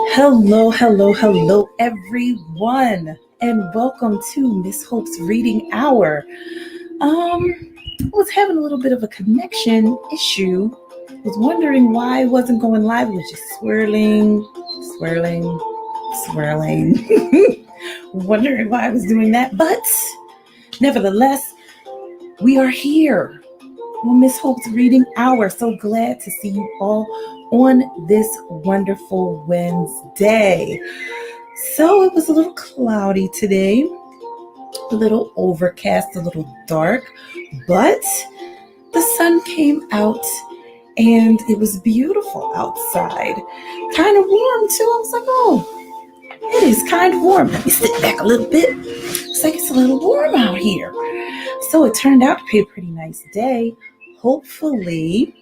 Hello, everyone, and welcome to Miss Hope's Reading Hour. I was having a little bit of a connection issue. Was wondering why I wasn't going live. It was just swirling. Wondering why I was doing that, but nevertheless, we are here on Miss Hope's Reading Hour. So glad to see you all on this wonderful Wednesday. So it was a little cloudy today, a little overcast, a little dark, but the sun came out and it was beautiful outside. Kind of warm too. I was like, oh, it is kind of warm. Let me sit back a little bit. It's like it's a little warm out here. So it turned out to be a pretty nice day. Hopefully,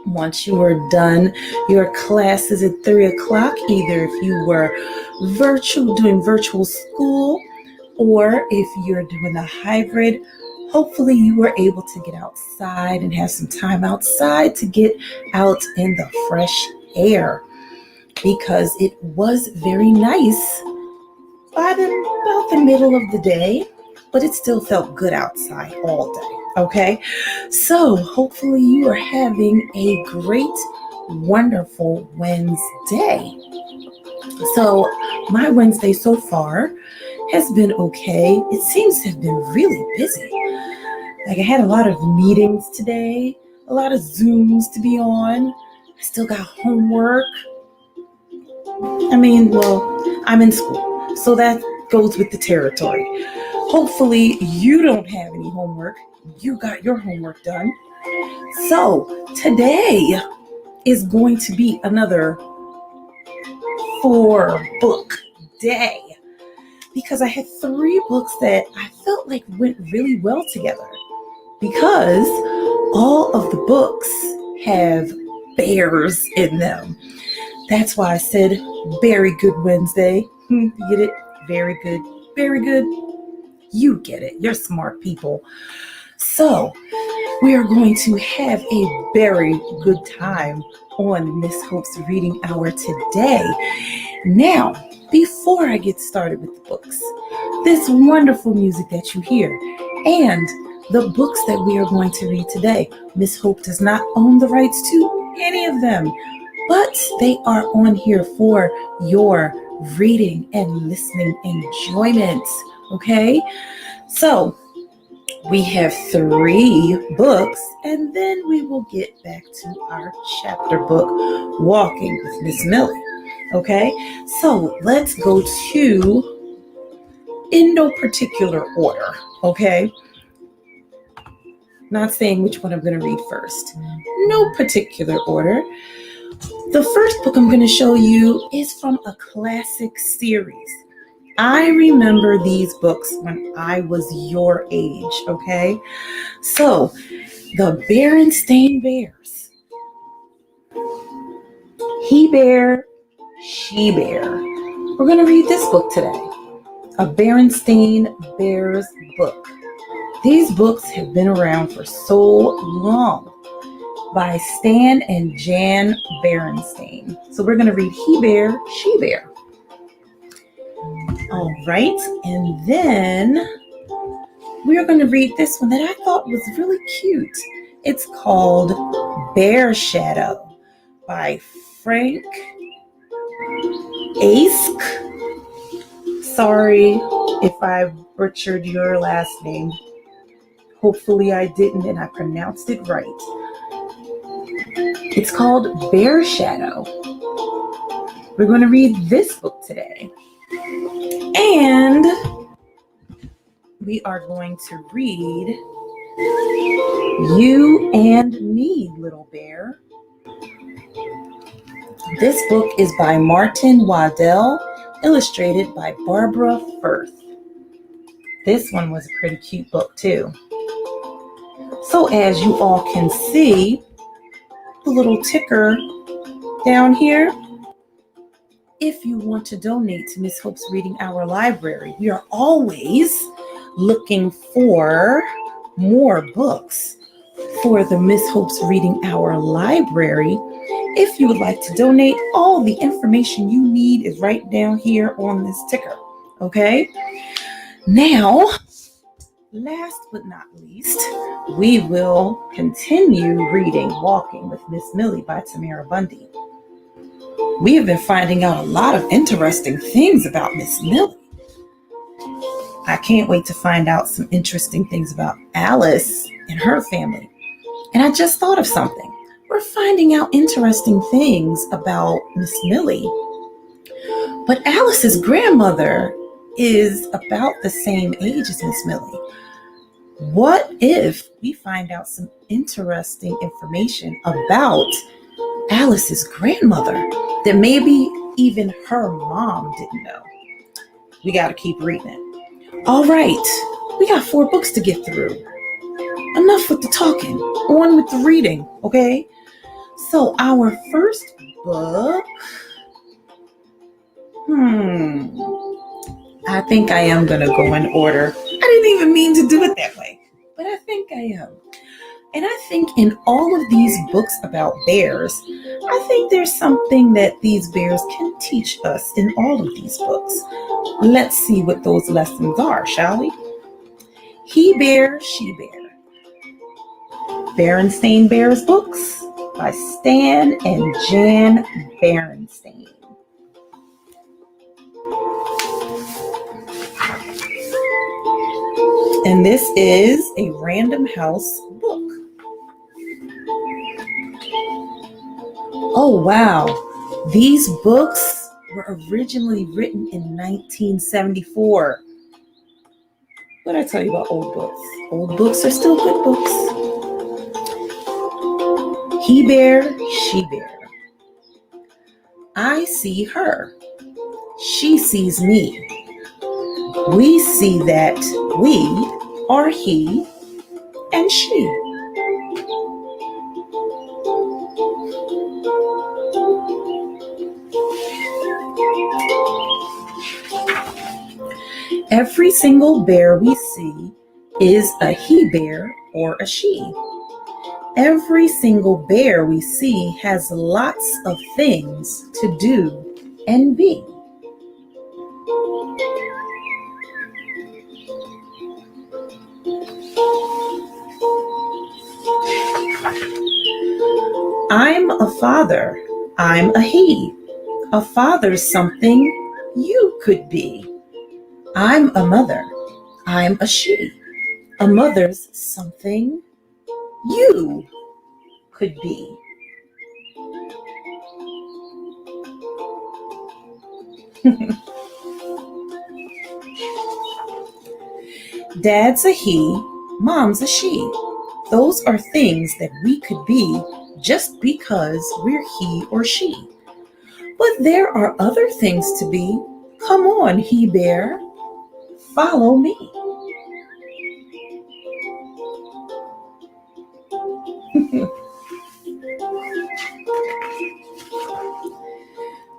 once you were done your classes at 3 o'clock, either if you were doing virtual school, or if you're doing a hybrid, hopefully you were able to get outside and have some time outside to get out in the fresh air, because it was very nice by about the middle of the day, but it still felt good outside all day. Okay, so hopefully you are having a great, wonderful Wednesday. So my Wednesday so far has been okay. It seems to have been really busy. Like I had a lot of meetings today, a lot of Zooms to be on. I still got homework. I'm in school, so that goes with the territory. Hopefully you don't have any homework. You got your homework done. So today is going to be another 4-book day, because I had 3 books that I felt like went really well together, because all of the books have bears in them. That's why I said very good Wednesday. You get it? Very good. Very good. You get it. You're smart people. So we are going to have a very good time on Miss Hope's Reading Hour today. Now, before I get started with the books, this wonderful music that you hear and the books that we are going to read today, Miss Hope does not own the rights to any of them, but they are on here for your reading and listening enjoyment. Okay? So we have 3 books, and then we will get back to our chapter book, Walking with Miss Millie. Okay, so let's go to, in no particular order, okay? Not saying which one I'm going to read first. No particular order. The first book I'm going to show you is from a classic series. I remember these books when I was your age, okay? So, the Berenstain Bears. He Bear, She Bear. We're going to read this book today. A Berenstain Bears book. These books have been around for so long, by Stan and Jan Berenstain. So we're going to read He Bear, She Bear. All right, and then we are going to read this one that I thought was really cute. It's called Bear Shadow by Frank Ask. Sorry if I butchered your last name. Hopefully I didn't and I pronounced it right. It's called Bear Shadow. We're going to read this book today. And we are going to read You and Me, Little Bear. This book is by Martin Waddell, illustrated by Barbara Firth. This one was a pretty cute book too. So as you all can see, the little ticker down here, if you want to donate to Miss Hope's Reading Hour Library, we are always looking for more books for the Miss Hope's Reading Hour Library. If you would like to donate, all the information you need is right down here on this ticker. Okay? Now, last but not least, we will continue reading Walking with Miss Millie by Tamara Bundy. We have been finding out a lot of interesting things about Miss Millie. I can't wait to find out some interesting things about Alice and her family. And I just thought of something. We're finding out interesting things about Miss Millie. But Alice's grandmother is about the same age as Miss Millie. What if we find out some interesting information about Alice's grandmother that maybe even her mom didn't know? We got to keep reading it. All right, we got 4 books to get through. Enough with the talking, on with the reading, okay? So our first book, I think I am going to go in order. I didn't even mean to do it that way, but I think I am. And I think in all of these books about bears, I think there's something that these bears can teach us in all of these books. Let's see what those lessons are, shall we? He Bear, She Bear. Berenstain Bears books by Stan and Jan Berenstain. And this is a Random House book. Oh, wow. These books were originally written in 1974. What did I tell you about old books? Old books are still good books. He Bear, She Bear. I see her. She sees me. We see that we are he and she. Every single bear we see is a he bear or a she. Every single bear we see has lots of things to do and be. I'm a father. I'm a he. A father's something you could be. I'm a mother. I'm a she. A mother's something you could be. Dad's a he, mom's a she. Those are things that we could be just because we're he or she. But there are other things to be. Come on, he bear, follow me.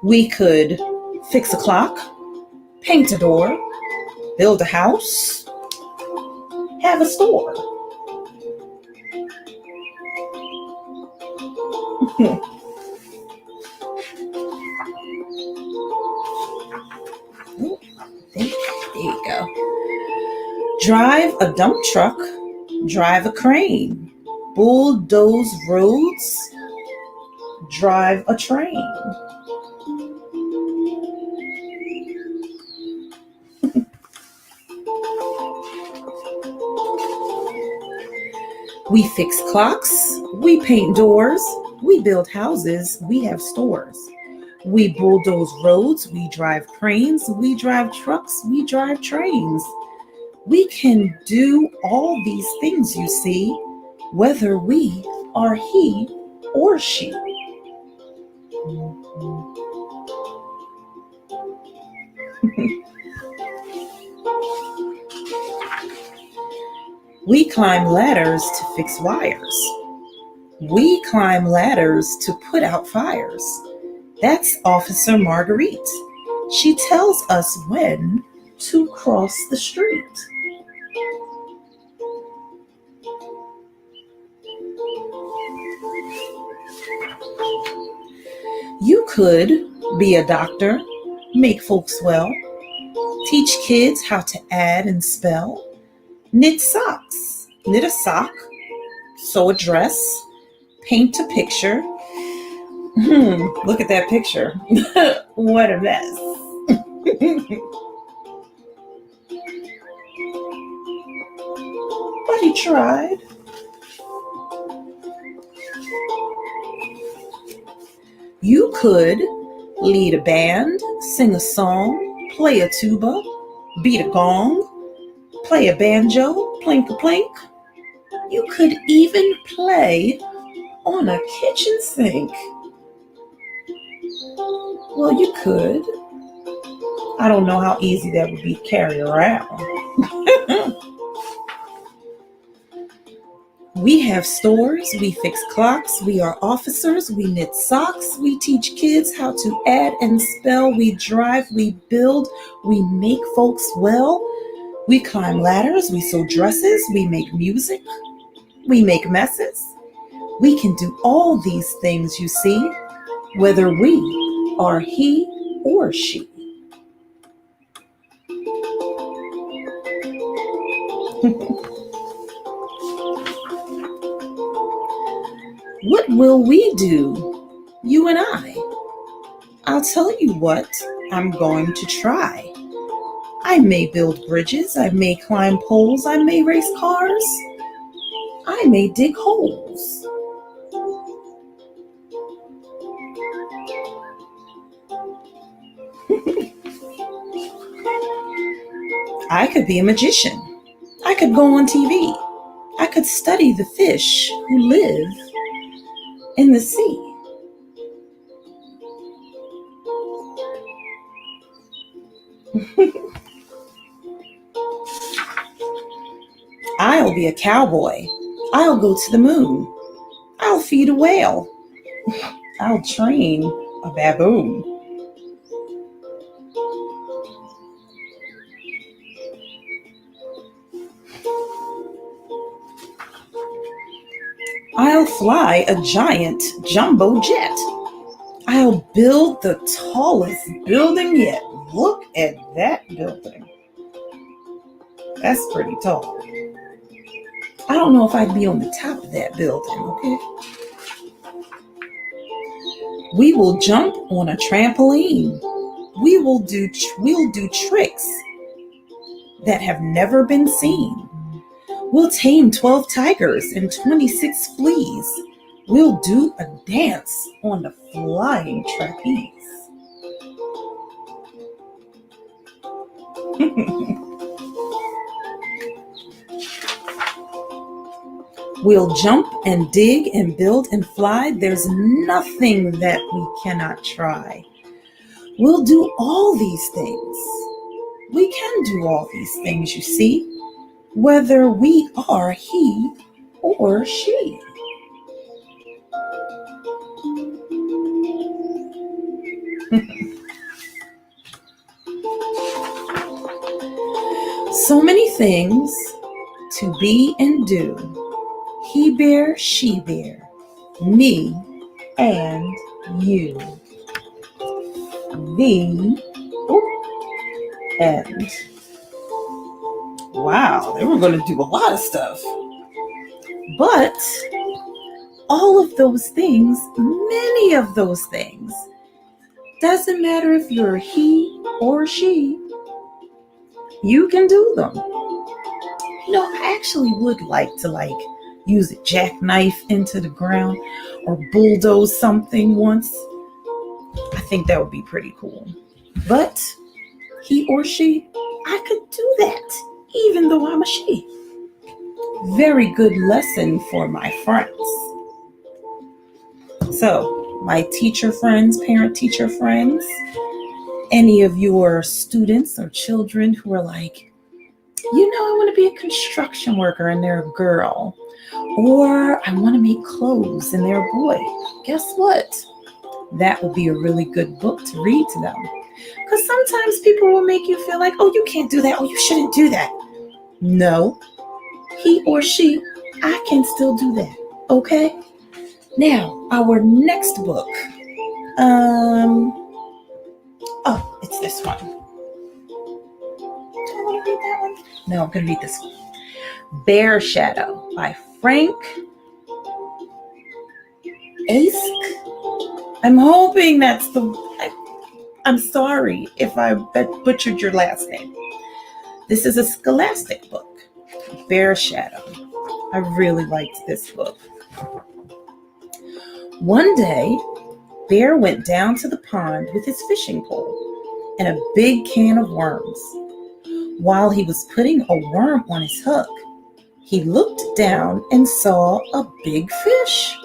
We could fix a clock, paint a door, build a house, have a store. There you go. Drive a dump truck, drive a crane, bulldoze roads, drive a train. We fix clocks, we paint doors, we build houses, we have stores. We bulldoze roads, we drive cranes, we drive trucks, we drive trains. We can do all these things, you see, whether we are he or she. We climb ladders to fix wires. We climb ladders to put out fires. That's Officer Marguerite. She tells us when to cross the street. You could be a doctor, make folks well, teach kids how to add and spell, knit socks, knit a sock, sew a dress, paint a picture. Look at that picture. What a mess. But he tried. You could lead a band, sing a song, play a tuba, beat a gong, play a banjo, plink a plink. You could even play on a kitchen sink. Well, you could. I don't know how easy that would be to carry around. We have stores, we fix clocks, we are officers, we knit socks, we teach kids how to add and spell, we drive, we build, we make folks well, we climb ladders, we sew dresses, we make music, we make messes. We can do all these things, you see, whether we are he or she. What will we do, you and I? I'll tell you what I'm going to try. I may build bridges, I may climb poles, I may race cars, I may dig holes. I could be a magician. I could go on TV. I could study the fish who live in the sea. I'll be a cowboy. I'll go to the moon. I'll feed a whale. I'll train a baboon. I'll fly a giant jumbo jet. I'll build the tallest building yet. Look at that building. That's pretty tall. I don't know if I'd be on the top of that building, okay? We will jump on a trampoline. We'll do tricks that have never been seen. We'll tame 12 tigers and 26 fleas. We'll do a dance on the flying trapeze. We'll jump and dig and build and fly. There's nothing that we cannot try. We'll do all these things. We can do all these things, you see, whether we are he or she. So many things to be and do. He bear, she bear, me and you. The end. Wow, they were going to do a lot of stuff. But all of those things, many of those things, doesn't matter if you're he or she, you can do them. You know, I actually would like to use a jackknife into the ground or bulldoze something once. I think that would be pretty cool. But he or she, I could do that, even though I'm a she. Very good lesson for my friends. So, my teacher friends, parent-teacher friends, any of your students or children who are like, you know, I want to be a construction worker and they're a girl. Or I want to make clothes and they're a boy. Guess what? That would be a really good book to read to them. Because sometimes people will make you feel like, oh, you can't do that. Oh, you shouldn't do that. No, he or she, I can still do that. Okay? Now, our next book Um, oh, it's this one. Do I want to read that one? No, I'm going to read this one. Bear Shadow by Frank Ask. I'm hoping that's I'm sorry if I butchered your last name. This is a scholastic book, Bear Shadow. I really liked this book. One day, Bear went down to the pond with his fishing pole and a big can of worms. While he was putting a worm on his hook, he looked down and saw a big fish.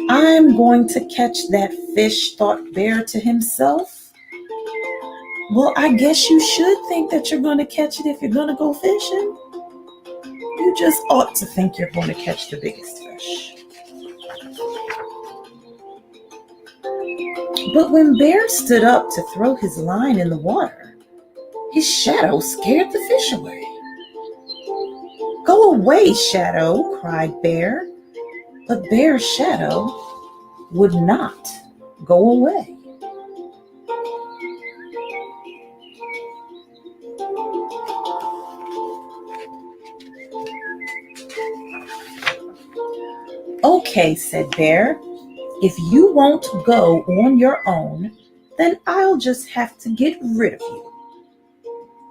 I'm going to catch that fish, thought Bear to himself. Well, I guess you should think that you're going to catch it if you're going to go fishing. You just ought to think you're going to catch the biggest fish. But when Bear stood up to throw his line in the water, his shadow scared the fish away. Go away, Shadow, cried Bear. But Bear's shadow would not go away. Okay, said Bear, if you won't go on your own, then I'll just have to get rid of you.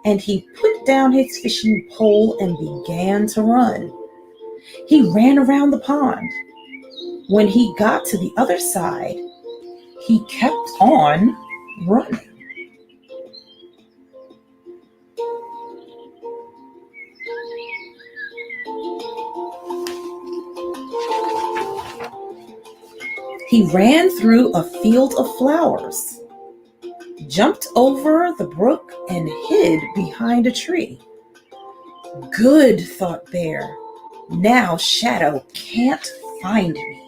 And he put down his fishing pole and began to run. He ran around the pond. When he got to the other side, he kept on running. He ran through a field of flowers, jumped over the brook, and hid behind a tree. Good, thought Bear. Now Shadow can't find me.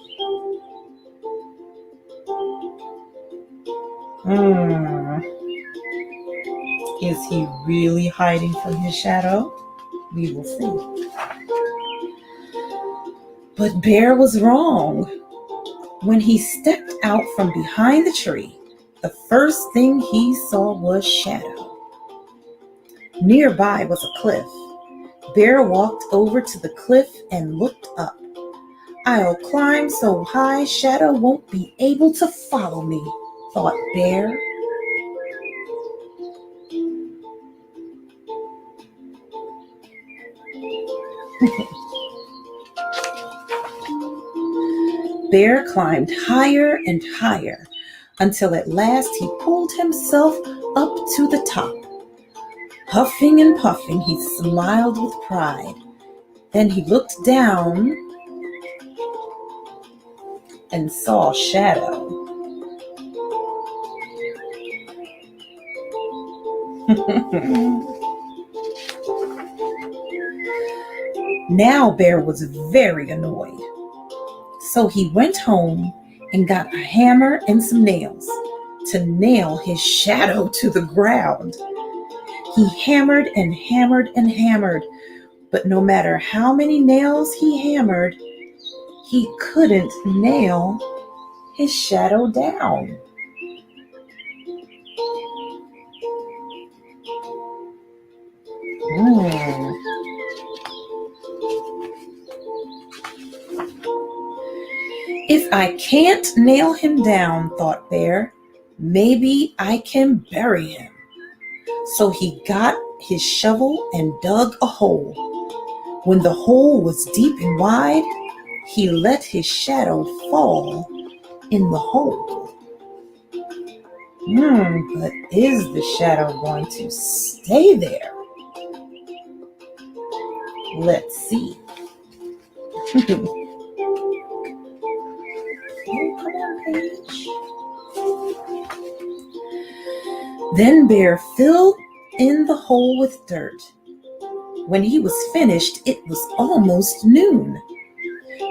Is he really hiding from his shadow? We will see. But Bear was wrong. When he stepped out from behind the tree, the first thing he saw was Shadow. Nearby was a cliff. Bear walked over to the cliff and looked up. I'll climb so high Shadow won't be able to follow me, thought Bear. Bear climbed higher and higher until at last he pulled himself up to the top. Huffing and puffing, he smiled with pride. Then he looked down and saw Shadow. Now Bear was very annoyed. So he went home and got a hammer and some nails to nail his shadow to the ground. He hammered and hammered and hammered, but no matter how many nails he hammered, he couldn't nail his shadow down. If I can't nail him down, thought Bear, maybe I can bury him. So he got his shovel and dug a hole. When the hole was deep and wide, he let his shadow fall in the hole. But is the shadow going to stay there? Let's see. Come on, page. Then Bear filled in the hole with dirt. When he was finished, it was almost noon.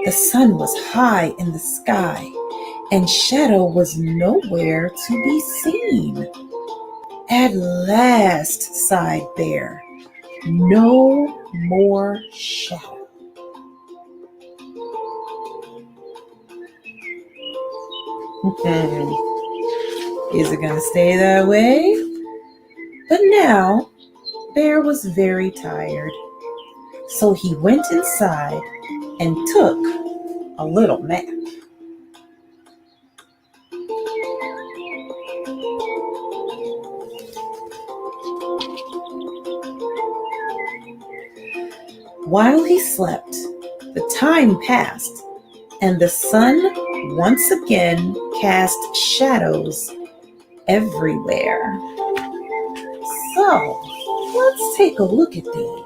The sun was high in the sky, and Shadow was nowhere to be seen. At last, sighed Bear, no more shadow. Is it going to stay that way? But now, Bear was very tired. So he went inside and took a little nap. While he slept, the time passed, and the sun once again cast shadows everywhere. So, let's take a look at these.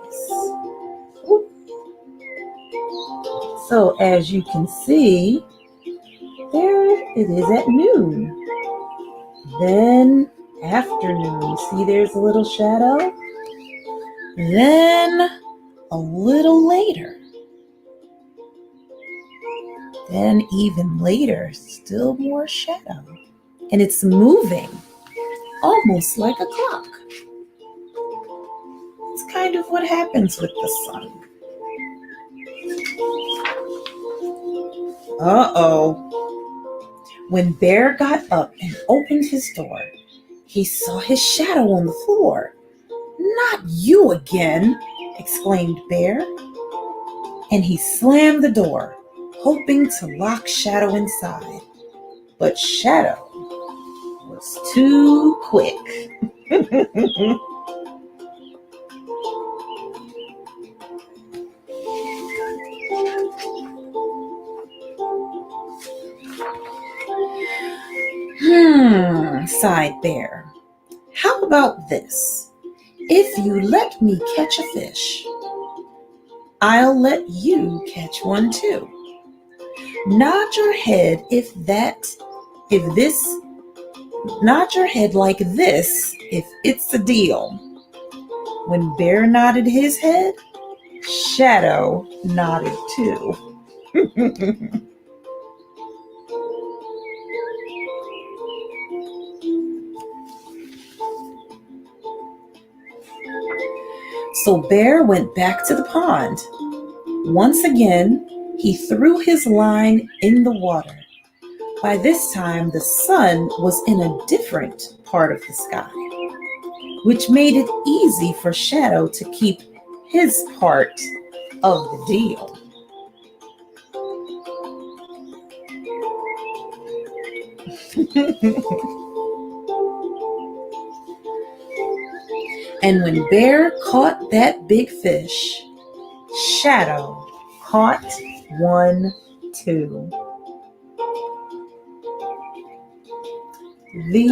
So, as you can see, there it is at noon. Then afternoon, see there's a little shadow? Then a little later. Then even later, still more shadow. And it's moving, almost like a clock. It's kind of what happens with the sun. Uh-oh. When Bear got up and opened his door, he saw his shadow on the floor. "Not you again," exclaimed Bear. And he slammed the door, hoping to lock Shadow inside. But Shadow was too quick. Sighed Bear. "How about this? If you let me catch a fish, I'll let you catch one too. Nod your head nod your head like this if it's a deal." When Bear nodded his head, Shadow nodded too. So Bear went back to the pond. Once again, he threw his line in the water. By this time, the sun was in a different part of the sky, which made it easy for Shadow to keep his part of the deal. And when Bear caught that big fish, Shadow caught one too. The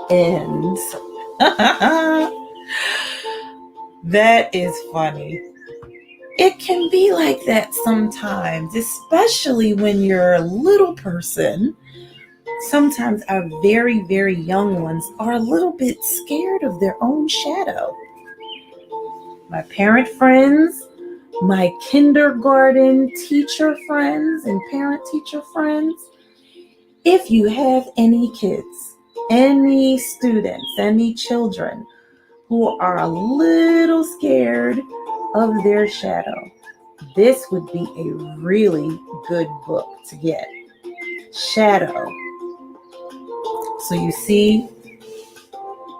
end. That is funny. It can be like that sometimes, especially when you're a little person. Sometimes our very, very young ones are a little bit scared of their own shadow. My parent friends, my kindergarten teacher friends and parent-teacher friends, if you have any kids, any students, any children who are a little scared of their shadow, this would be a really good book to get. Shadow. So you see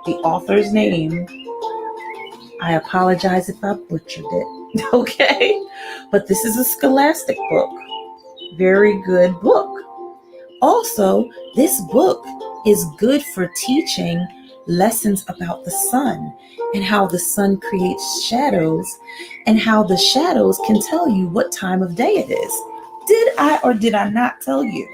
the author's name. I apologize if I butchered it, okay? But this is a scholastic book. Very good book. Also, this book is good for teaching lessons about the sun and how the sun creates shadows and how the shadows can tell you what time of day it is. Did I or did I not tell you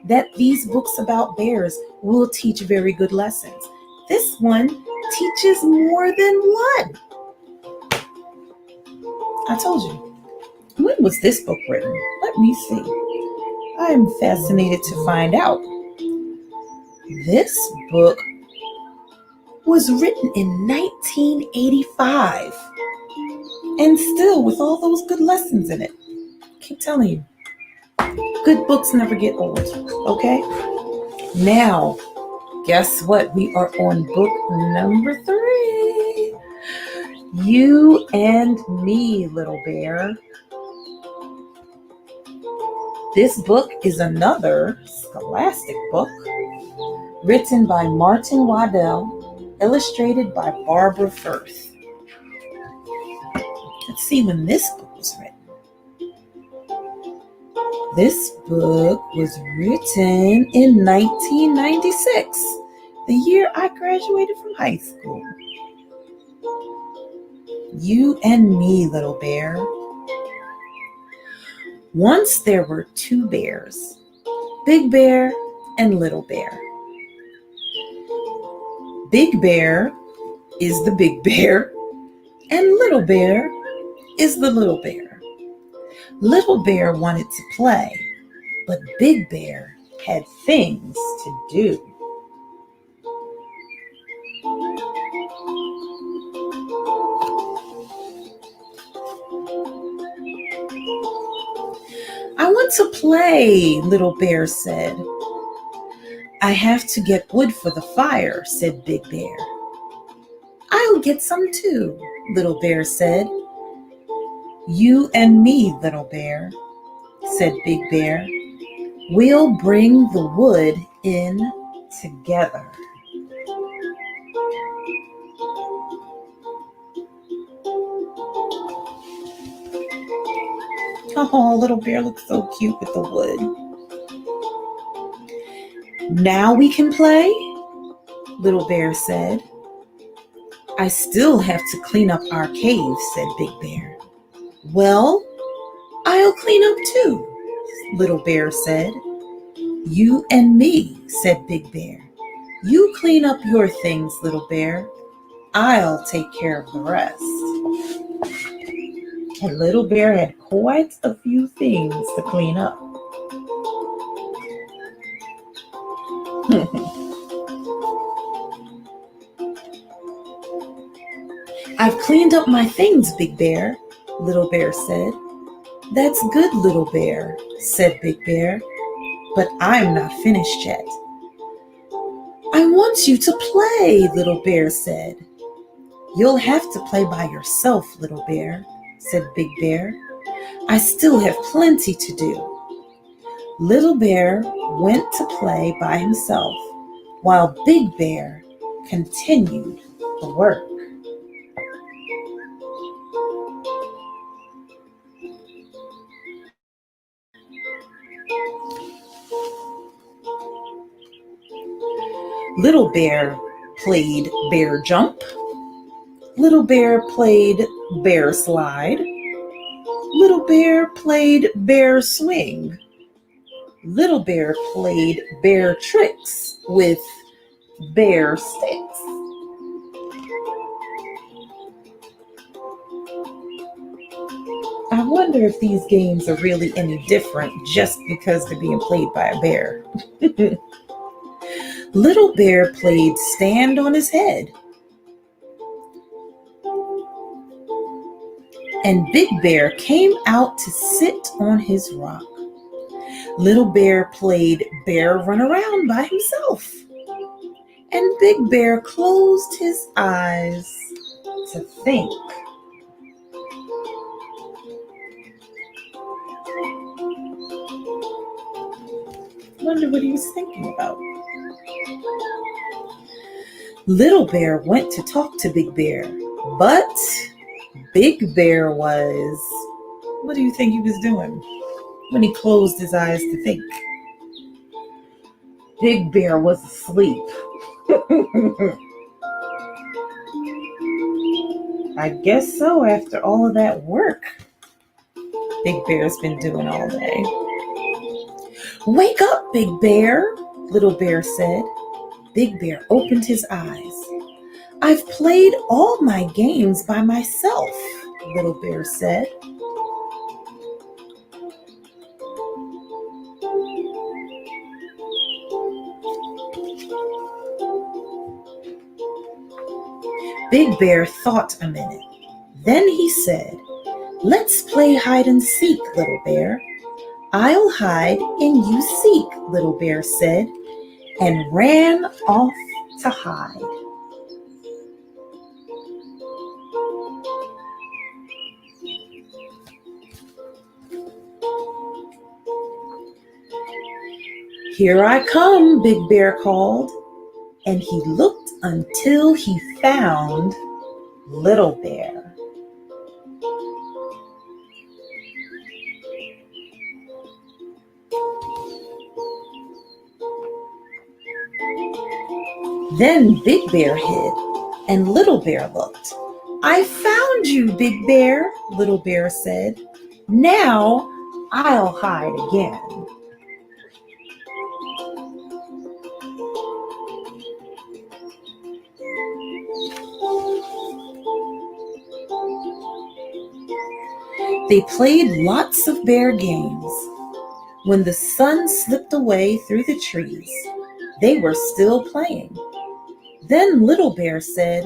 that these books about bears will teach very good lessons? This one teaches more than one. I told you. When was this book written? Let me see. I am fascinated to find out. This book was written in 1985 and still with all those good lessons in it. I keep telling you, good books never get old, okay? Now, guess what? We are on book number 3. You and Me, Little Bear. This book is another scholastic book. written by Martin Waddell, illustrated by Barbara Firth. Let's see when this book was written. This book was written in 1996, the year I graduated from high school. You and me, little bear. Once there were two bears, Big Bear and Little Bear. Big Bear is the big bear, and Little Bear is the little bear. Little Bear wanted to play, but Big Bear had things to do. I want to play, Little Bear said. I have to get wood for the fire, said Big Bear. I'll get some too, Little Bear said. You and me, Little Bear, said Big Bear. We'll bring the wood in together. Oh, Little Bear looks so cute with the wood. Now we can play, Little Bear said. I still have to clean up our cave, said Big Bear. Well, I'll clean up too, Little Bear said. You and me, said Big Bear. You clean up your things, Little Bear. I'll take care of the rest. And Little Bear had quite a few things to clean up. I've cleaned up my things, Big Bear, Little Bear said. That's good, Little Bear, said Big Bear, but I'm not finished yet. I want you to play, Little Bear said. You'll have to play by yourself, Little Bear, said Big Bear. I still have plenty to do. Little Bear went to play by himself while Big Bear continued the work. Little Bear played bear jump. Little Bear played bear slide. Little Bear played bear swing. Little Bear played bear tricks with bear sticks. I wonder if these games are really any different just because they're being played by a bear. Little Bear played stand on his head. And Big Bear came out to sit on his rock. Little Bear played bear run around by himself. And Big Bear closed his eyes to think. Wonder what he was thinking about. Little Bear went to talk to Big Bear, but Big Bear was... What do you think he was doing when he closed his eyes to think? Big Bear was asleep. I guess so, after all of that work Big Bear's been doing all day. Wake up, Big Bear, Little Bear said. Big Bear opened his eyes. I've played all my games by myself, Little Bear said. Big Bear thought a minute. Then he said, let's play hide and seek, Little Bear. I'll hide and you seek, Little Bear said, and ran off to hide. Here I come, Big Bear called. and he looked until he found Little Bear. Then Big Bear hid, and Little Bear looked. "I found you, Big Bear," Little Bear said. "Now I'll hide again." They played lots of bear games. When the sun slipped away through the trees, they were still playing. Then Little Bear said,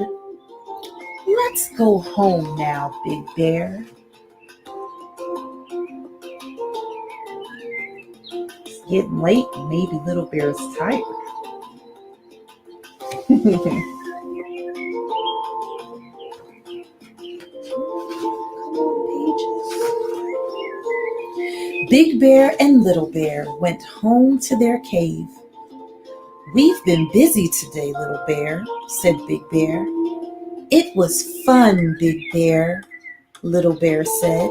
"Let's go home now, Big Bear." It's getting late, and maybe Little Bear's tired. Big Bear and Little Bear went home to their cave. "We've been busy today, Little Bear," said Big Bear. "It was fun, Big Bear," Little Bear said.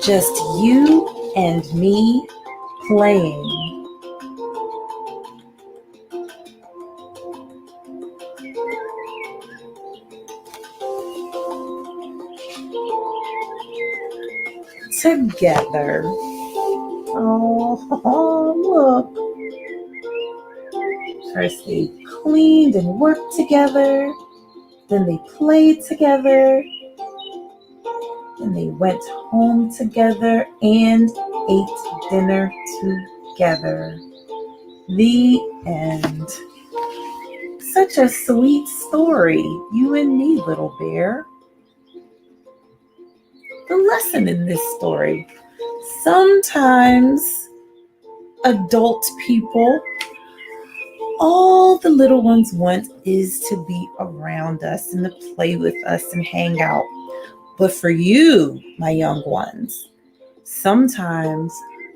"Just you and me playing." Together. Oh, look. First they cleaned and worked together. Then they played together. Then they went home together and ate dinner together. The end. Such a sweet story, you and me, Little Bear. The lesson in this story: sometimes adult people, all the little ones want is to be around us and to play with us and hang out. But for you, my young ones, sometimes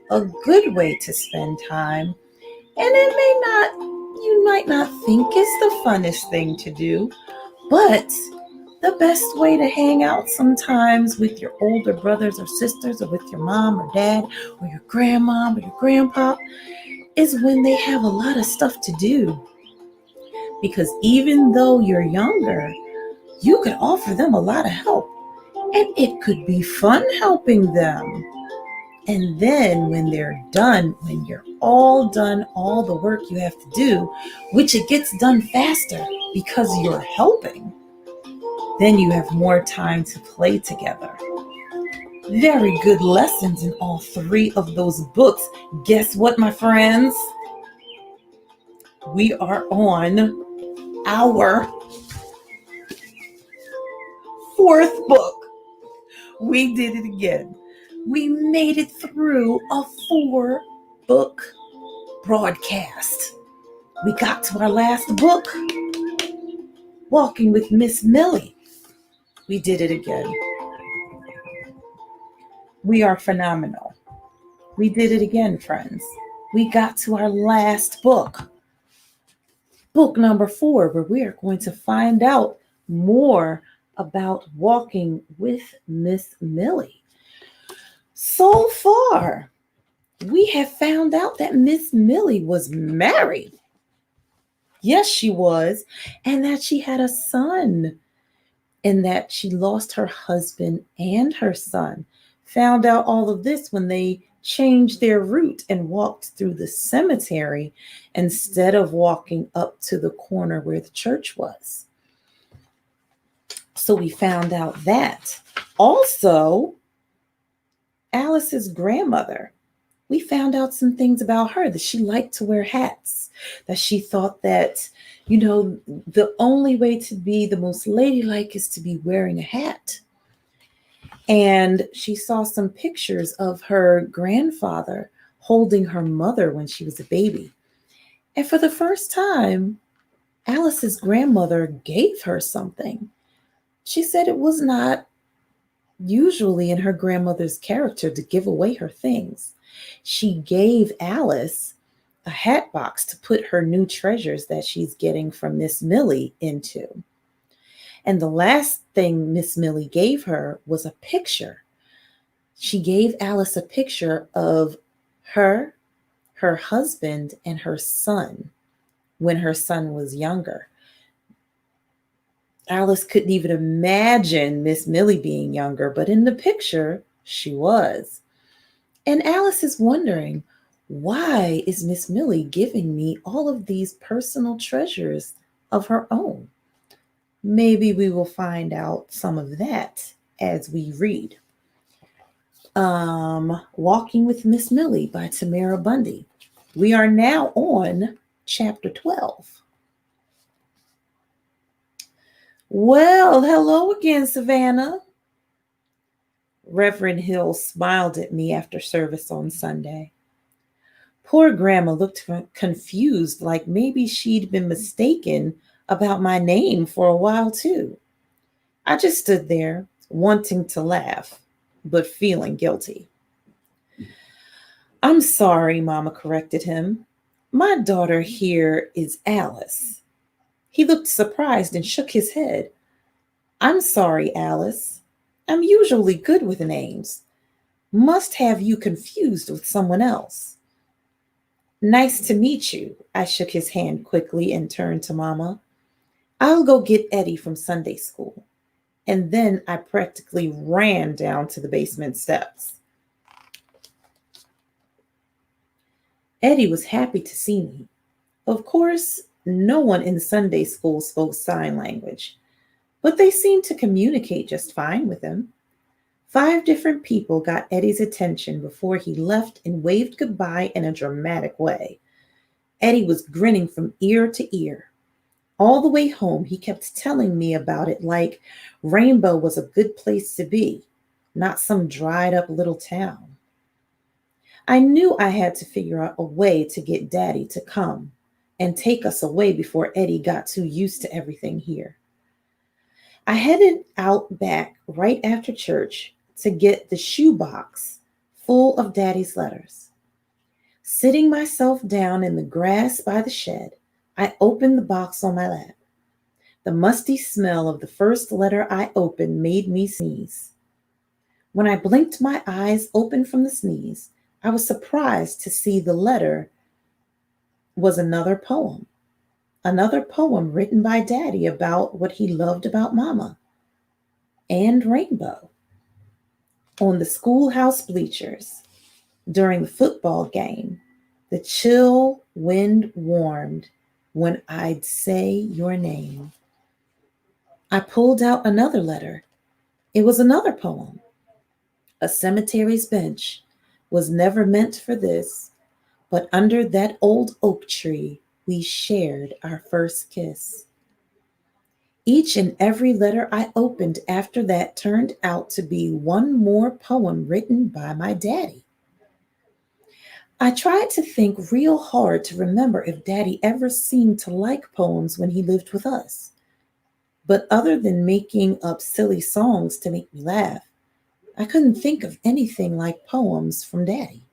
a good way to spend time, and you might not think it's the funnest thing to do, but the best way to hang out sometimes with your older brothers or sisters, or with your mom or dad, or your grandma or your grandpa, is when they have a lot of stuff to do. Because even though you're younger, you could offer them a lot of help, and it could be fun helping them. And then when they're done, when you're all done, all the work you have to do, which it gets done faster because you're helping, then you have more time to play together. Very good lessons in all three of those books. Guess what, my friends? We are on our fourth book. We did it again. We made it through a 4-book broadcast. We got to our last book, Walking with Miss Millie. We did it again. We are phenomenal. We did it again, friends. We got to our last book, book number 4, where we are going to find out more about walking with Miss Millie. So far, we have found out that Miss Millie was married. Yes, she was, and that she had a son, and that she lost her husband and her son. Found out all of this when they changed their route and walked through the cemetery instead of walking up to the corner where the church was. So we found out that. Also, Alice's grandmother, we found out some things about her, that she liked to wear hats, that she thought that, the only way to be the most ladylike is to be wearing a hat. And she saw some pictures of her grandfather holding her mother when she was a baby. And for the first time, Alice's grandmother gave her something. She said it was not usually in her grandmother's character to give away her things. She gave Alice a hat box to put her new treasures that she's getting from Miss Millie into. And the last thing Miss Millie gave her was a picture. She gave Alice a picture of her, her husband, and her son when her son was younger. Alice couldn't even imagine Miss Millie being younger, but in the picture, she was. And Alice is wondering, why is Miss Millie giving me all of these personal treasures of her own? Maybe we will find out some of that as we read. Walking with Miss Millie by Tamara Bundy. We are now on chapter 12. Well, hello again, Savannah. Reverend Hill smiled at me after service on Sunday. Poor Grandma looked confused, like maybe she'd been mistaken about my name for a while, too. I just stood there, wanting to laugh, but feeling guilty. I'm sorry, Mama corrected him. My daughter here is Alice. He looked surprised and shook his head. I'm sorry, Alice. I'm usually good with names. Must have you confused with someone else. Nice to meet you. I shook his hand quickly and turned to Mama. I'll go get Eddie from Sunday school. And then I practically ran down to the basement steps. Eddie was happy to see me. Of course, no one in Sunday school spoke sign language, but they seemed to communicate just fine with him. 5 different people got Eddie's attention before he left and waved goodbye in a dramatic way. Eddie was grinning from ear to ear. All the way home, he kept telling me about it like Rainbow was a good place to be, not some dried up little town. I knew I had to figure out a way to get Daddy to come and take us away before Eddie got too used to everything here. I headed out back right after church to get the shoebox full of Daddy's letters. Sitting myself down in the grass by the shed, I opened the box on my lap. The musty smell of the first letter I opened made me sneeze. When I blinked my eyes open from the sneeze, I was surprised to see the letter was another poem written by Daddy about what he loved about Mama and Rainbow. On the schoolhouse bleachers, during the football game, the chill wind warmed when I'd say your name. I pulled out another letter. It was another poem. A cemetery's bench was never meant for this, but under that old oak tree, we shared our first kiss. Each and every letter I opened after that turned out to be one more poem written by my daddy. I tried to think real hard to remember if Daddy ever seemed to like poems when he lived with us. But other than making up silly songs to make me laugh, I couldn't think of anything like poems from Daddy.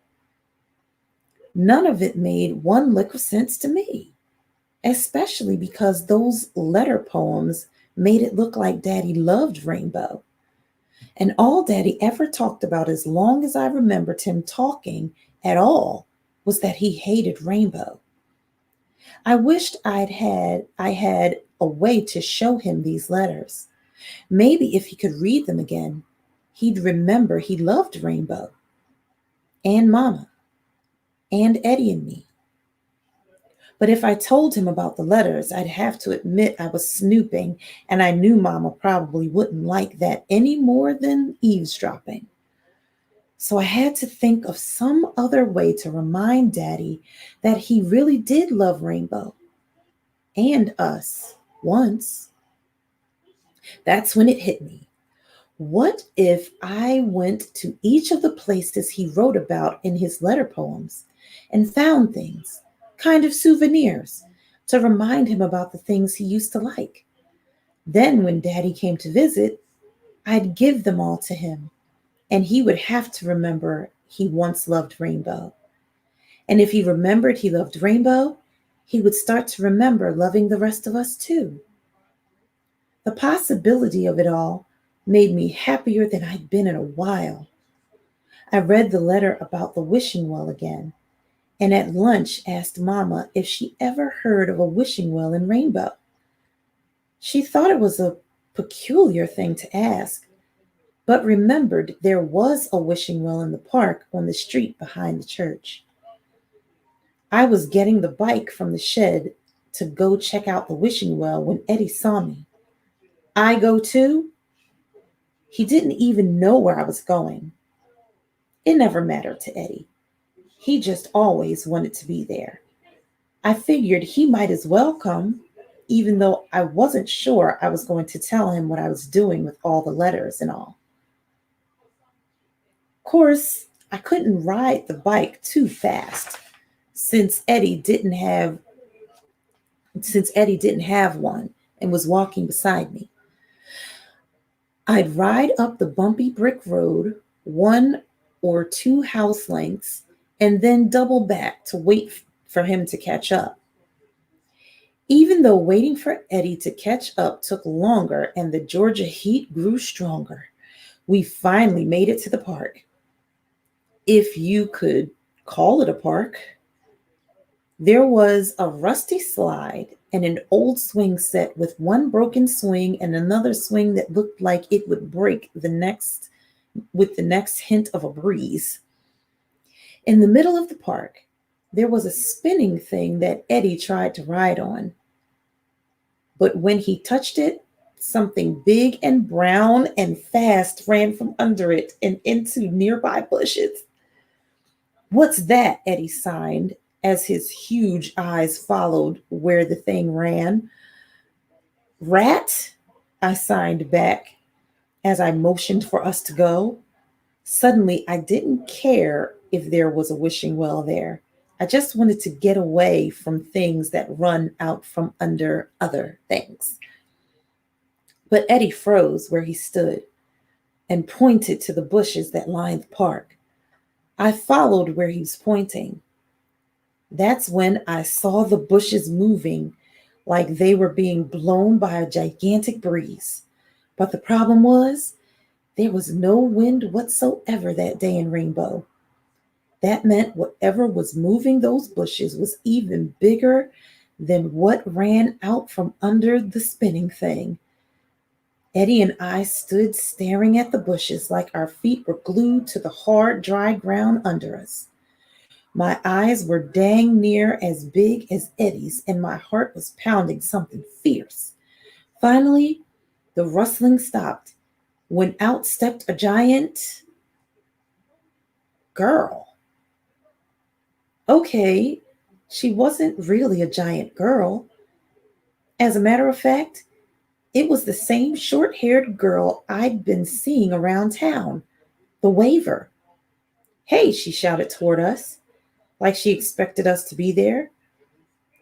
None of it made one lick of sense to me, especially because those letter poems made it look like Daddy loved Rainbow. And all Daddy ever talked about, as long as I remembered him talking at all, was that he hated Rainbow. I wished I had a way to show him these letters. Maybe if he could read them again, he'd remember he loved Rainbow and Mama and Eddie and me. But if I told him about the letters, I'd have to admit I was snooping, and I knew Mama probably wouldn't like that any more than eavesdropping. So I had to think of some other way to remind Daddy that he really did love Rainbow and us once. That's when it hit me. What if I went to each of the places he wrote about in his letter poems and found things, kind of souvenirs, to remind him about the things he used to like? Then when Daddy came to visit, I'd give them all to him, and he would have to remember he once loved Rainbow. And if he remembered he loved Rainbow, he would start to remember loving the rest of us too. The possibility of it all made me happier than I'd been in a while. I read the letter about the wishing well again, and at lunch asked Mama if she ever heard of a wishing well in Rainbow. She thought it was a peculiar thing to ask, but remembered there was a wishing well in the park on the street behind the church. I was getting the bike from the shed to go check out the wishing well when Eddie saw me. I go too? He didn't even know where I was going. It never mattered to Eddie. He just always wanted to be there. I figured he might as well come, even though I wasn't sure I was going to tell him what I was doing with all the letters and all. Of course, I couldn't ride the bike too fast since Eddie didn't have one and was walking beside me. I'd ride up the bumpy brick road, 1 or 2 house lengths, and then double back to wait for him to catch up. Even though waiting for Eddie to catch up took longer and the Georgia heat grew stronger, we finally made it to the park. If you could call it a park. There was a rusty slide and an old swing set with one broken swing and another swing that looked like it would break with the next hint of a breeze. In the middle of the park, there was a spinning thing that Eddie tried to ride on. But when he touched it, something big and brown and fast ran from under it and into nearby bushes. "What's that?" Eddie sighed as his huge eyes followed where the thing ran. "Rat?" I signed back as I motioned for us to go. Suddenly, I didn't care if there was a wishing well there. I just wanted to get away from things that run out from under other things. But Eddie froze where he stood and pointed to the bushes that lined the park. I followed where he was pointing. That's when I saw the bushes moving like they were being blown by a gigantic breeze. But the problem was, there was no wind whatsoever that day in Rainbow. That meant whatever was moving those bushes was even bigger than what ran out from under the spinning thing. Eddie and I stood staring at the bushes like our feet were glued to the hard, dry ground under us. My eyes were dang near as big as Eddie's, and my heart was pounding something fierce. Finally, the rustling stopped when out stepped a giant girl. Okay, she wasn't really a giant girl. As a matter of fact, it was the same short-haired girl I'd been seeing around town, the waver. "Hey," she shouted toward us, like she expected us to be there.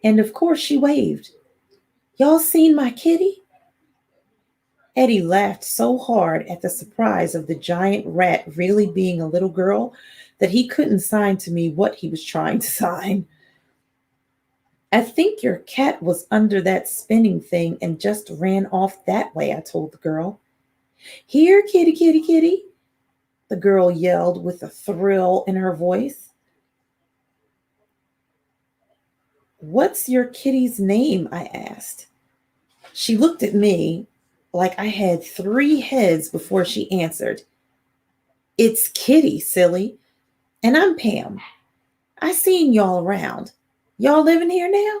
And of course she waved. "Y'all seen my kitty?" Eddie laughed so hard at the surprise of the giant rat really being a little girl that he couldn't sign to me what he was trying to sign. "I think your cat was under that spinning thing and just ran off that way," I told the girl. "Here, kitty, kitty, kitty," the girl yelled with a thrill in her voice. "What's your kitty's name?" I asked. She looked at me like I had 3 heads before she answered. "It's Kitty, silly. And I'm Pam. I seen y'all around. Y'all living here now?"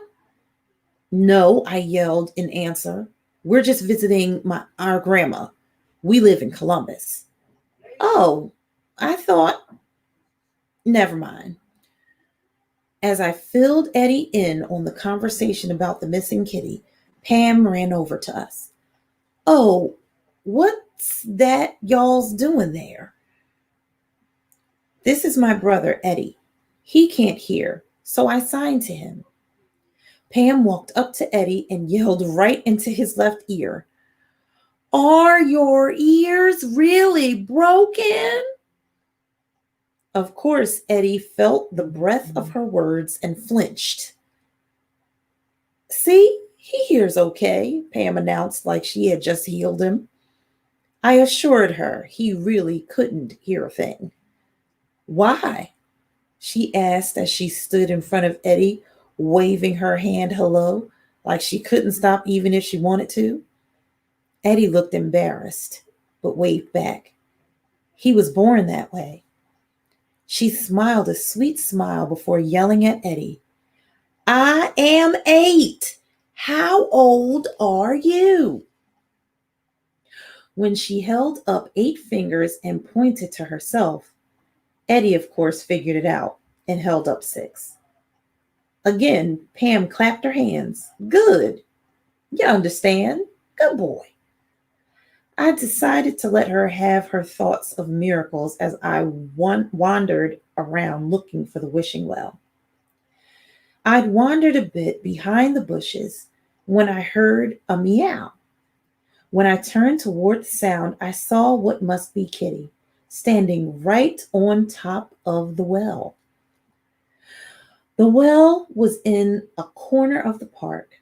"No," I yelled in answer. "We're just visiting our grandma. We live in Columbus." "Oh, I thought..." Never mind. As I filled Eddie in on the conversation about the missing kitty, Pam ran over to us. "Oh, what's that y'all's doing there?" "This is my brother, Eddie. He can't hear, so I signed to him." Pam walked up to Eddie and yelled right into his left ear, "Are your ears really broken?" Of course, Eddie felt the breath of her words and flinched. See, he hears okay, Pam announced like she had just healed him. I assured her he really couldn't hear a thing. Why? She asked as she stood in front of Eddie, waving her hand hello, like she couldn't stop even if she wanted to. Eddie looked embarrassed, but waved back. He was born that way. She smiled a sweet smile before yelling at Eddie, I am 8. How old are you? When she held up 8 fingers and pointed to herself, Eddie, of course, figured it out and held up 6. Again, Pam clapped her hands. Good. You understand. Good boy. I decided to let her have her thoughts of miracles as I wandered around looking for the wishing well. I'd wandered a bit behind the bushes when I heard a meow. When I turned toward the sound, I saw what must be Kitty, standing right on top of the well. The well was in a corner of the park,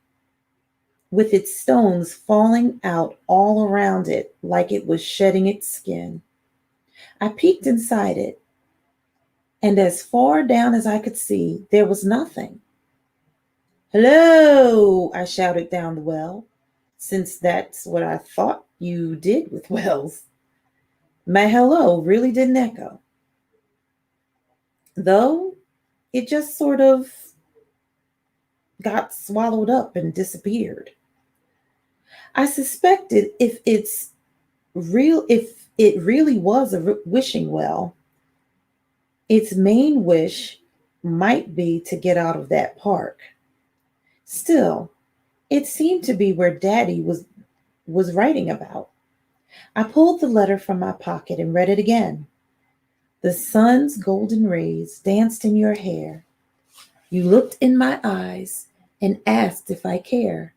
with its stones falling out all around it like it was shedding its skin. I peeked inside it, and as far down as I could see, there was nothing. Hello, I shouted down the well, since that's what I thought you did with wells. My hello really didn't echo, though it just sort of got swallowed up and disappeared. I suspected if it really was a wishing well, its main wish might be to get out of that park. Still, it seemed to be where Daddy was writing about. I pulled the letter from my pocket and read it again. The sun's golden rays danced in your hair. You looked in my eyes and asked if I care.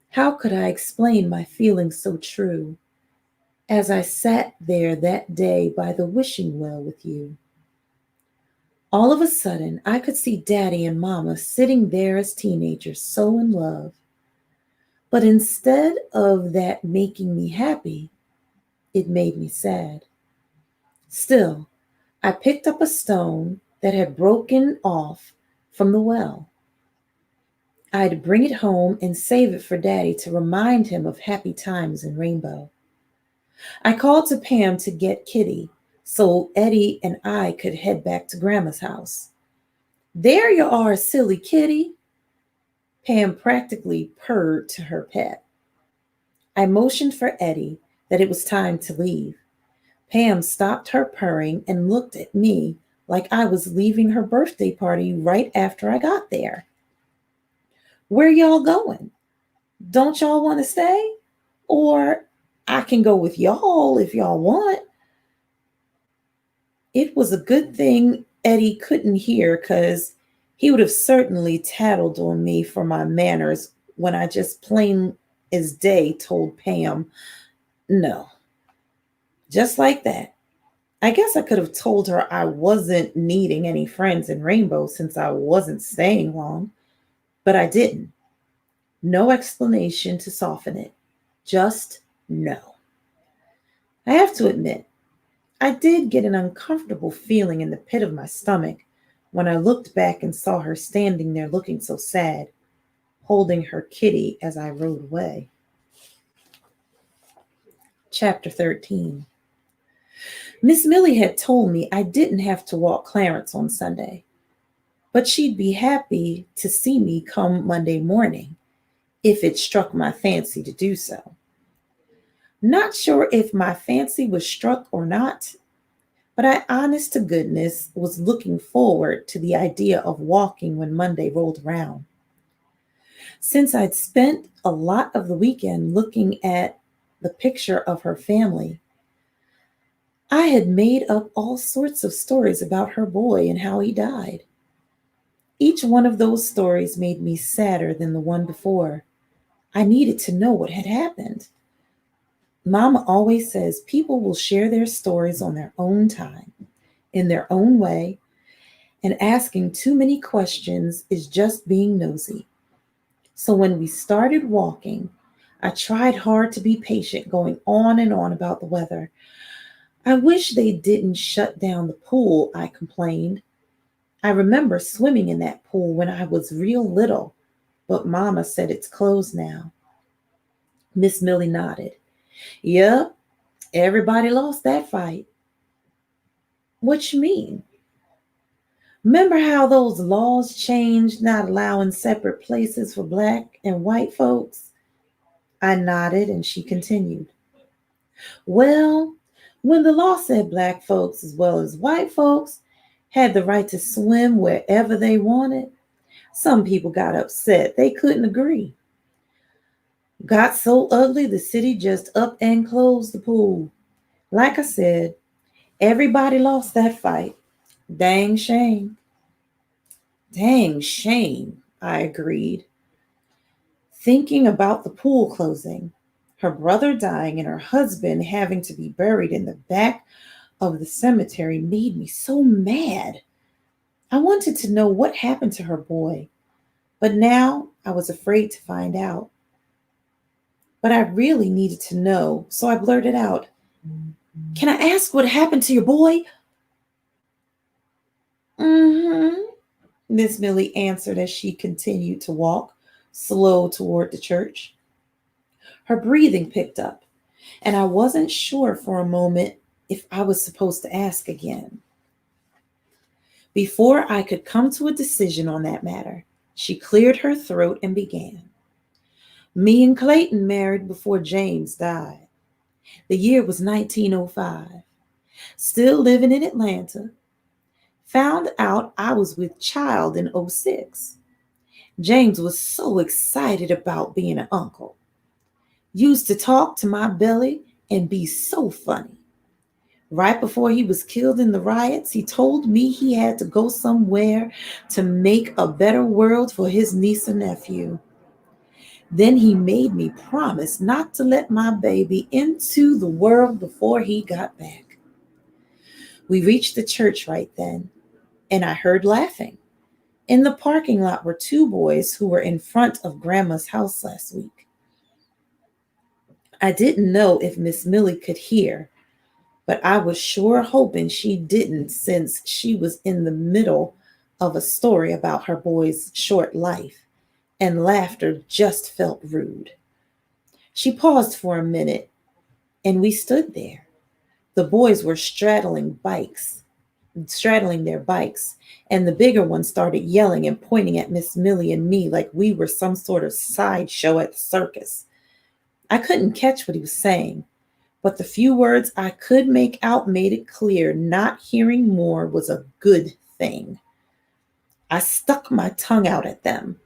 How could I explain my feelings so true as I sat there that day by the wishing well with you? All of a sudden, I could see Daddy and Mama sitting there as teenagers, so in love. But instead of that making me happy, it made me sad. Still, I picked up a stone that had broken off from the well. I'd bring it home and save it for Daddy to remind him of happy times in Rainbow. I called to Pam to get Kitty so Eddie and I could head back to Grandma's house. There you are, silly kitty. Pam practically purred to her pet. I motioned for Eddie that it was time to leave. Pam stopped her purring and looked at me like I was leaving her birthday party right after I got there. Where y'all going? Don't y'all want to stay? Or I can go with y'all if y'all want. It was a good thing Eddie couldn't hear because he would have certainly tattled on me for my manners when I just plain as day told Pam no. Just like that. I guess I could have told her I wasn't needing any friends in Rainbow since I wasn't staying long, but I didn't. No explanation to soften it. Just no. I have to admit, I did get an uncomfortable feeling in the pit of my stomach when I looked back and saw her standing there looking so sad, holding her kitty as I rode away. Chapter 13. Miss Millie had told me I didn't have to walk Clarence on Sunday, but she'd be happy to see me come Monday morning if it struck my fancy to do so. Not sure if my fancy was struck or not, but I honest to goodness was looking forward to the idea of walking when Monday rolled around. Since I'd spent a lot of the weekend looking at the picture of her family, I had made up all sorts of stories about her boy and how he died. Each one of those stories made me sadder than the one before. I needed to know what had happened. Mama always says people will share their stories on their own time, in their own way, and asking too many questions is just being nosy. So when we started walking, I tried hard to be patient, going on and on about the weather. I wish they didn't shut down the pool, I complained. I remember swimming in that pool when I was real little, but Mama said it's closed now. Miss Millie nodded. Yep, everybody lost that fight. What you mean? Remember how those laws changed, not allowing separate places for black and white folks? I nodded and she continued. Well, when the law said black folks as well as white folks had the right to swim wherever they wanted, some people got upset. They couldn't agree. Got so ugly, the city just up and closed the pool. Like I said, everybody lost that fight. Dang shame. Dang shame, I agreed. Thinking about the pool closing, her brother dying, and her husband having to be buried in the back of the cemetery made me so mad. I wanted to know what happened to her boy, but now I was afraid to find out. But I really needed to know, so I blurted out, Can I ask what happened to your boy? Mm-hmm, Miss Millie answered as she continued to walk, slow toward the church. Her breathing picked up, and I wasn't sure for a moment if I was supposed to ask again. Before I could come to a decision on that matter, she cleared her throat and began. Me and Clayton married before James died. The year was 1905. Still living in Atlanta. Found out I was with child in '06. James was so excited about being an uncle. Used to talk to my belly and be so funny. Right before he was killed in the riots, he told me he had to go somewhere to make a better world for his niece and nephew. Then he made me promise not to let my baby into the world before he got back. We reached the church right then, and I heard laughing. In the parking lot were two boys who were in front of Grandma's house last week. I didn't know if Miss Millie could hear, but I was sure hoping she didn't since she was in the middle of a story about her boy's short life, and laughter just felt rude. She paused for a minute, and we stood there. The boys were straddling their bikes, and the bigger one started yelling and pointing at Miss Millie and me like we were some sort of sideshow at the circus. I couldn't catch what he was saying, but the few words I could make out made it clear not hearing more was a good thing. I stuck my tongue out at them,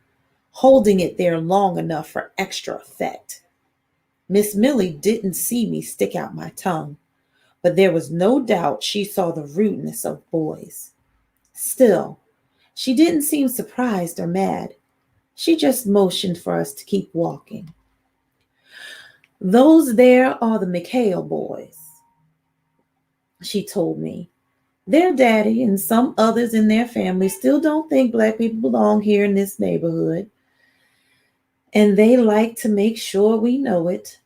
holding it there long enough for extra effect. Miss Millie didn't see me stick out my tongue, but there was no doubt she saw the rudeness of boys. Still, she didn't seem surprised or mad. She just motioned for us to keep walking. Those there are the McHale boys, she told me. Their daddy and some others in their family still don't think black people belong here in this neighborhood, and they like to make sure we know it.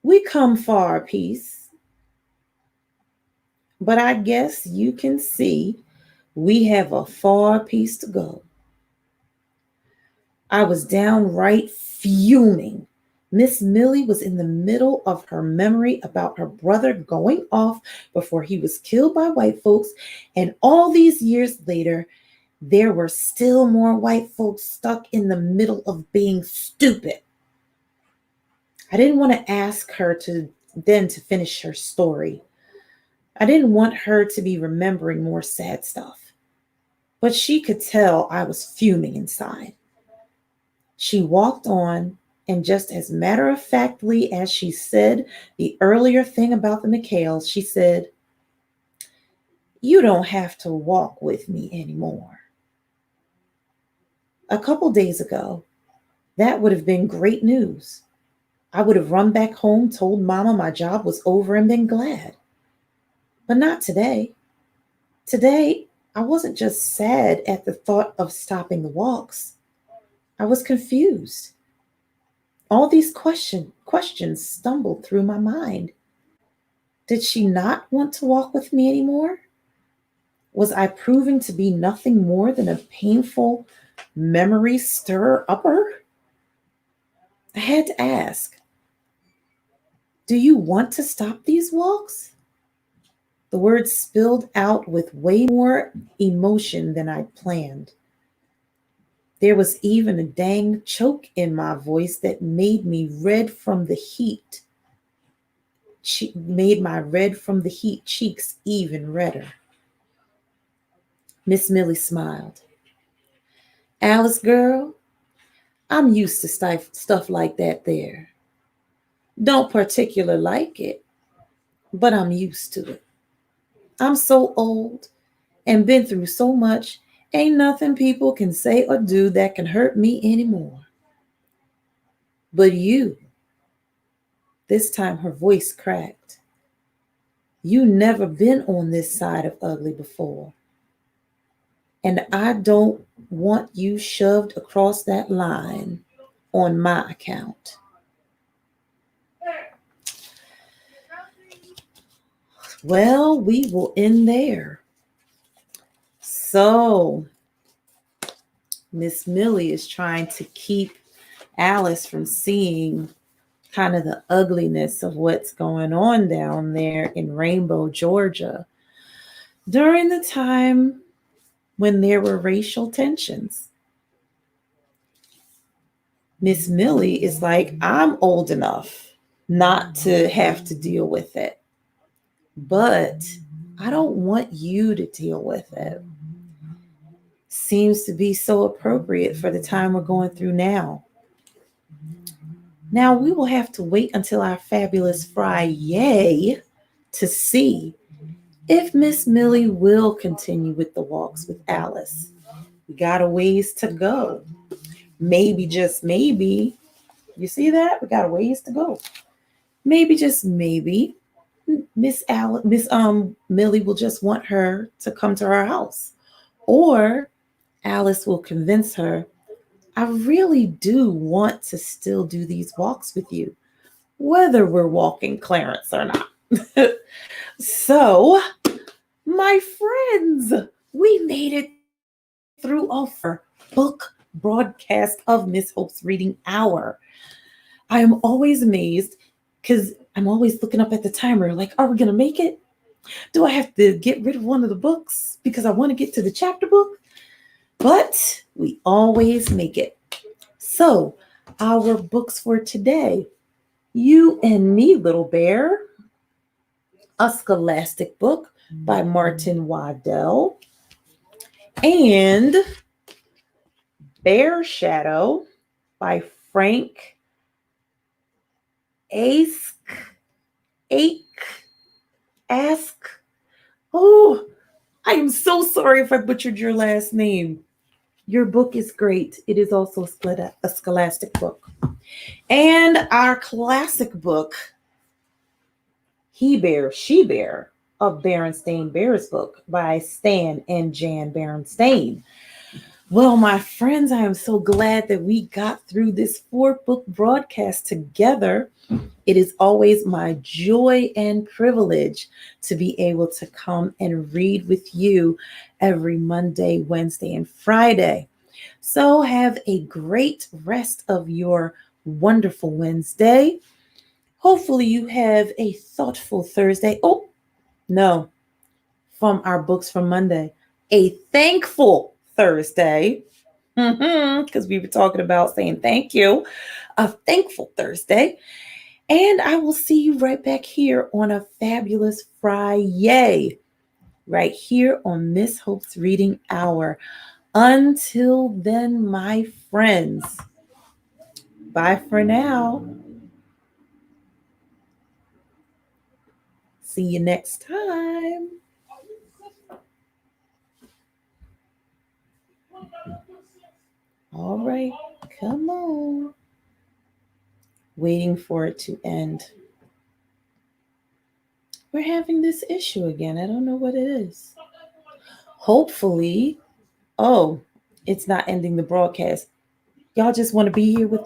We come far apiece, but I guess you can see we have a far piece to go. I was downright fuming. Miss Millie was in the middle of her memory about her brother going off before he was killed by white folks, and all these years later, there were still more white folks stuck in the middle of being stupid. I didn't want to ask her to finish her story. I didn't want her to be remembering more sad stuff. But she could tell I was fuming inside. She walked on, and just as matter of factly as she said the earlier thing about the McHales, she said, You don't have to walk with me anymore. A couple days ago, that would have been great news. I would have run back home, told Mama my job was over, and been glad. But not today. Today, I wasn't just sad at the thought of stopping the walks. I was confused. All these questions stumbled through my mind. Did she not want to walk with me anymore? Was I proving to be nothing more than a painful memory stir upper? I had to ask, do you want to stop these walks? The words spilled out with way more emotion than I'd planned. There was even a dang choke in my voice that made me red from the heat. Made my red from the heat cheeks even redder. Miss Millie smiled. Alice girl, I'm used to stuff like that there. Don't particular like it, but I'm used to it. I'm so old and been through so much, ain't nothing people can say or do that can hurt me anymore. But you, this time her voice cracked. You never been on this side of ugly before. And I don't want you shoved across that line on my account. Well, we will end there. So, Miss Millie is trying to keep Alice from seeing kind of the ugliness of what's going on down there in Rainbow, Georgia, during the time when there were racial tensions. Miss Millie is like, I'm old enough not to have to deal with it, but I don't want you to deal with it. Seems to be so appropriate for the time we're going through now. Now we will have to wait until our fabulous Friday to see if Miss Millie will continue with the walks with Alice. We got a ways to go. Maybe, just maybe, you see that? We got a ways to go. Maybe, just maybe, Miss Millie will just want her to come to her house. Or Alice will convince her, I really do want to still do these walks with you, whether we're walking Clarence or not. So, my friends, we made it through our book broadcast of Miss Hope's Reading Hour. I am always amazed because I'm always looking up at the timer, like, are we going to make it? Do I have to get rid of one of the books because I want to get to the chapter book? But we always make it. So, our books for today, You and Me, Little Bear, a scholastic book by Martin Waddell, and Bear Shadow by Frank Ask. Ask. Oh, I am so sorry if I butchered your last name. Your book is great. It is also a scholastic book. And our classic book, He Bear, She Bear, of Berenstain Bears book by Stan and Jan Berenstain. Well, my friends, I am so glad that we got through this 4-book broadcast together. It is always my joy and privilege to be able to come and read with you every Monday, Wednesday, and Friday. So have a great rest of your wonderful Wednesday. Hopefully you have a thoughtful Thursday. Oh, no, from our books from Monday, a thankful Thursday, because we were talking about saying thank you, a thankful Thursday. And I will see you right back here on a fabulous Friday, right here on Miss Hope's Reading Hour. Until then, my friends, bye for now. See you next time. All right, come on. Waiting for it to end. We're having this issue again. I don't know what it is. Hopefully, oh, it's not ending the broadcast. Y'all just want to be here with